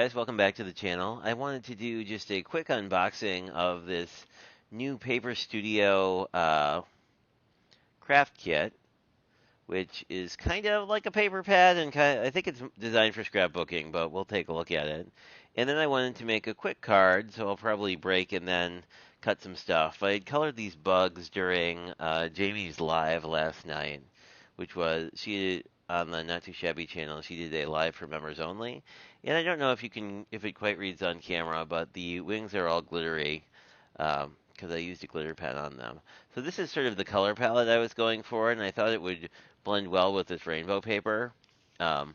guys, welcome back to the channel. I wanted to do just a quick unboxing of this new Paper Studio craft kit, which is kind of like a paper pad and I think it's designed for scrapbooking, but we'll take a look at it. And then I wanted to make a quick card, so I'll probably break and then cut some stuff. I colored these bugs during Jamie's live last night, which was she on the Not Too Shabby channel. She did a live for members only, and I don't know if it quite reads on camera, but the wings are all glittery because I used a glitter pen on them. So this is sort of the color palette I was going for, and I thought it would blend well with this rainbow paper. Um,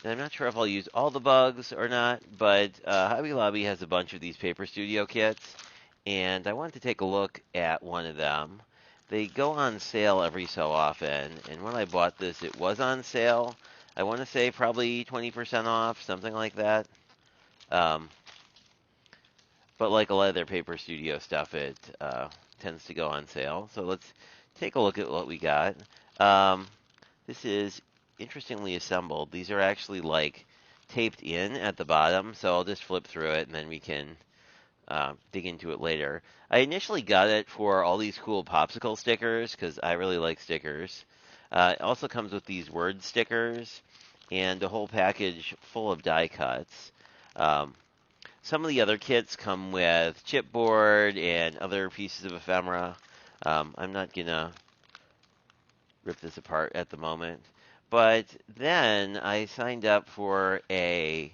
and I'm not sure if I'll use all the bugs or not, but Hobby Lobby has a bunch of these Paper Studio kits, and I wanted to take a look at one of them. They go on sale every so often, and when I bought this, it was on sale. I want to say probably 20% off, something like that. Um, but like a lot of their Paper Studio stuff, it tends to go on sale. So let's take a look at what we got. Um, this is interestingly assembled. These are actually like taped in at the bottom, so I'll just flip through it and then we can dig into it later. I initially got it for all these cool popsicle stickers because I really like stickers. It also comes with these word stickers and a whole package full of die cuts. Um, some of the other kits come with chipboard and other pieces of ephemera. I'm not gonna rip this apart at the moment. But then I signed up for a.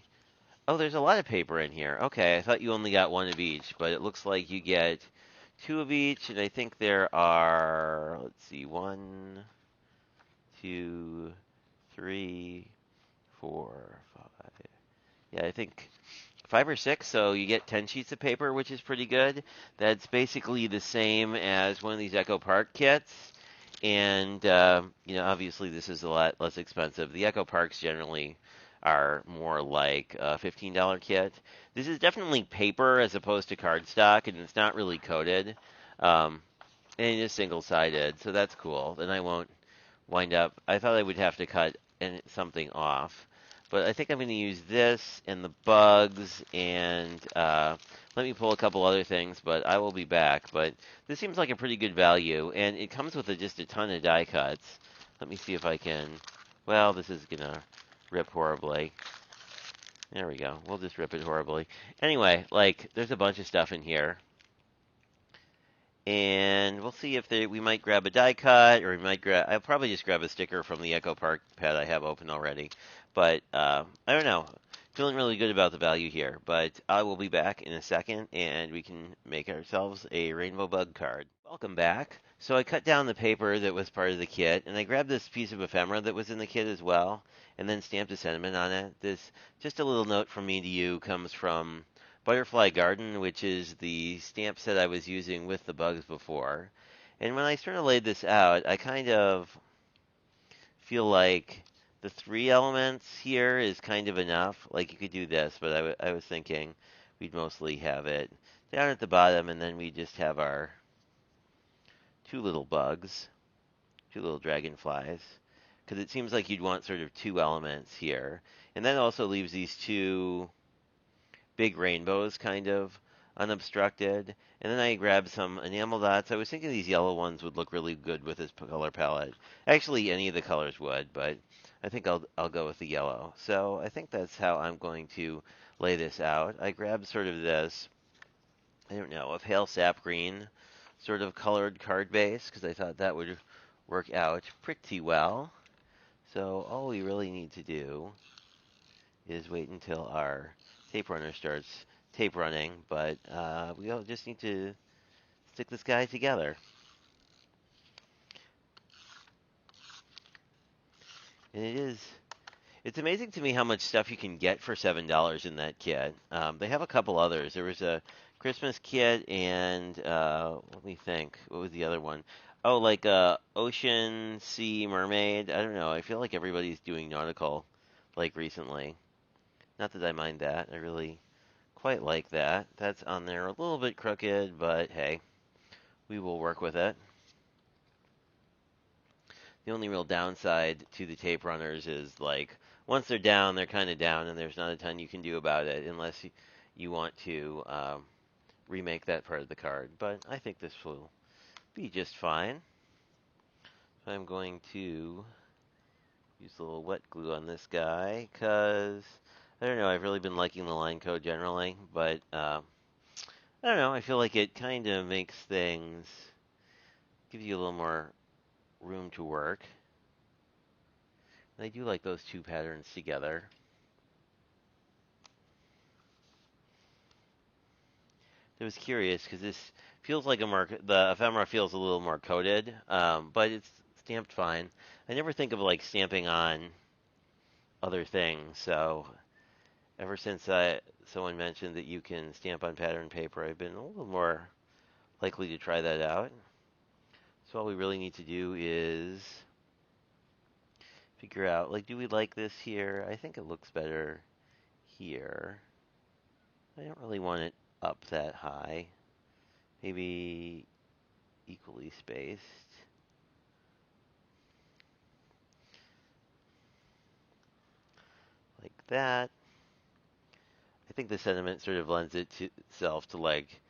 Oh, there's a lot of paper in here. Okay, I thought you only got one of each, but it looks like you get two of each, and I think there are, let's see, one, two, three, four, five. Yeah, I think five or six, so you get 10 sheets of paper, which is pretty good. That's basically the same as one of these Echo Park kits. And, obviously this is a lot less expensive. The Echo Parks generally are more like a $15 kit. This is definitely paper as opposed to cardstock, and it's not really coated. Um, and it is single-sided, so that's cool. Then I won't wind up. I thought I would have to cut something off. But I think I'm going to use this and the bugs and let me pull a couple other things, but I will be back. But this seems like a pretty good value, and it comes with just a ton of die cuts. Let me see if I can. Well, this is going to rip horribly. There we go. We'll just rip it horribly. Anyway, there's a bunch of stuff in here. And we'll see if we might grab a die cut, or we might grab. I'll probably just grab a sticker from the Echo Park pad I have open already. But I don't know. Feeling really good about the value here. But I will be back in a second, and we can make ourselves a rainbow bug card. Welcome back. So I cut down the paper that was part of the kit, and I grabbed this piece of ephemera that was in the kit as well, and then stamped a sentiment on it. This, just a little note from me to you, comes from Butterfly Garden, which is the stamp set I was using with the bugs before. And when I sort of laid this out, I kind of feel like the three elements here is kind of enough. Like you could do this, but I was thinking we'd mostly have it down at the bottom, and then we just have our two little bugs, two little dragonflies, because it seems like you'd want sort of two elements here. And that also leaves these two big rainbows kind of unobstructed. And then I grabbed some enamel dots. I was thinking these yellow ones would look really good with this color palette. Actually, any of the colors would, but I think I'll go with the yellow. So I think that's how I'm going to lay this out. I grabbed sort of this, I don't know, a pale sap green sort of colored card base because I thought that would work out pretty well. So all we really need to do is wait until our tape runner starts tape running, but we all just need to stick this guy together. And it's amazing to me how much stuff you can get for $7 in that kit. They have a couple others. There was a Christmas kit and let me think, what was the other one? Oh, like a ocean sea mermaid. I don't know. I feel like everybody's doing nautical like recently. Not that I mind that. I really quite like that. That's on there a little bit crooked, but hey, we will work with it. The only real downside to the tape runners is like once they're down, they're kind of down, and there's not a ton you can do about it unless you want to remake that part of the card. But I think this will be just fine. So I'm going to use a little wet glue on this guy because I don't know. I've really been liking the line code generally, but I don't know. I feel like it kind of makes things gives you a little more room to work. I do like those two patterns together. I was curious because this feels like the ephemera feels a little more coated, but it's stamped fine. I never think of like stamping on other things, so ever since someone mentioned that you can stamp on pattern paper, I've been a little more likely to try that out. So all we really need to do is figure out, like, do we like this here? I think it looks better here. I don't really want it up that high. Maybe equally spaced. Like that. I think the sentiment sort of lends itself to like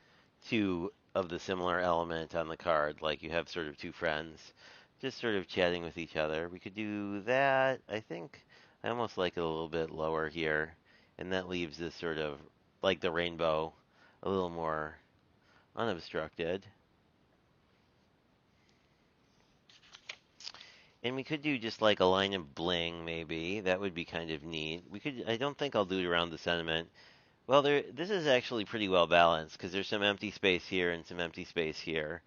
two of the similar element on the card. Like you have sort of two friends just sort of chatting with each other. We could do that. I think I almost like it a little bit lower here. And that leaves this sort of like the rainbow a little more unobstructed. And we could do just like a line of bling, maybe. That would be kind of neat. We could. I don't think I'll do it around the sentiment. Well, this is actually pretty well balanced because there's some empty space here and some empty space here.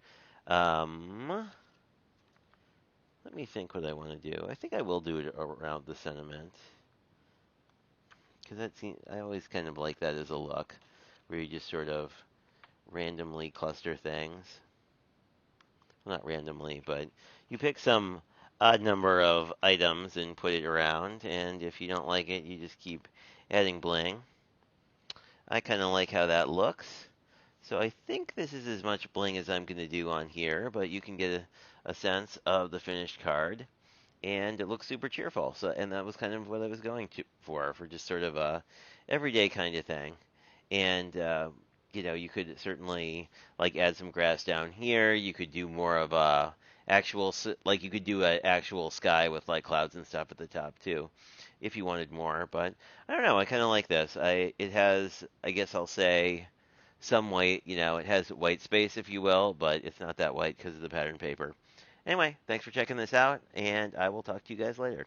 Let me think what I want to do. I think I will do it around the sentiment because I always kind of like that as a look, where you just sort of randomly cluster things. Well, not randomly, but you pick some odd number of items and put it around, and if you don't like it, you just keep adding bling. I kind of like how that looks. So I think this is as much bling as I'm going to do on here, but you can get a sense of the finished card, and it looks super cheerful. So, and that was kind of what I was going to for just sort of a everyday kind of thing. And you could certainly like add some grass down here. You could do more of a like you could do an actual sky with like clouds and stuff at the top too, if you wanted more. But I don't know. I kind of like this. It has, I guess I'll say, some white. It has white space, if you will, but it's not that white because of the pattern paper. Anyway, thanks for checking this out, and I will talk to you guys later.